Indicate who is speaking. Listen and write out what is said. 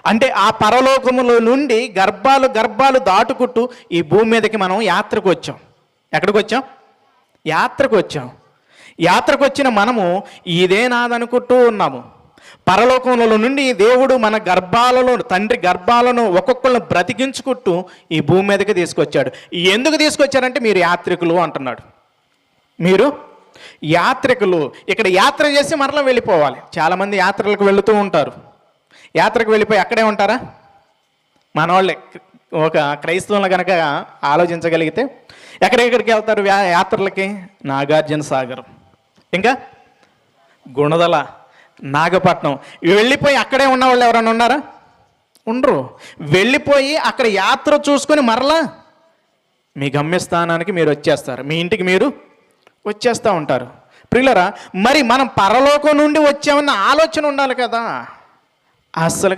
Speaker 1: అంటే ఆ పరలోకములో నుండి గర్భాలు గర్భాలు దాటుకుంటూ ఈ భూమి మీదకి మనం యాత్రకు వచ్చాం. ఎక్కడికి వచ్చాం? యాత్రకు వచ్చాం. యాత్రకు వచ్చిన మనము ఇదే నాదనుకుంటూ ఉన్నాము. పరలోకముల నుండి దేవుడు మన గర్భాలలో, తండ్రి గర్భాలను ఒక్కొక్కళ్ళను బ్రతికించుకుంటూ ఈ భూమి మీదకి తీసుకొచ్చాడు. ఎందుకు తీసుకొచ్చారంటే మీరు యాత్రికులు అంటున్నాడు. మీరు యాత్రికులు. ఇక్కడ యాత్ర చేసి మరలా వెళ్ళిపోవాలి. చాలామంది యాత్రలకు వెళుతూ ఉంటారు. యాత్రకు వెళ్ళిపోయి అక్కడే ఉంటారా? మన వాళ్ళే ఒక క్రైస్తవులు కనుక ఆలోచించగలిగితే ఎక్కడెక్కడికి వెళ్తారు యాత్రలకి? నాగార్జున సాగర్, ఇంకా గుణదల, నాగపట్నం. వెళ్ళిపోయి అక్కడే ఉన్నవాళ్ళు ఎవరైనా ఉన్నారా? ఉండరు. వెళ్ళిపోయి అక్కడ యాత్ర చూసుకొని మరలా మీ గమ్యస్థానానికి మీరు వచ్చేస్తారు. మీ ఇంటికి మీరు వచ్చేస్తూ ఉంటారు. ప్రియులరా, మరి మనం పరలోకం నుండి వచ్చామన్న ఆలోచన ఉండాలి కదా. అస్సలు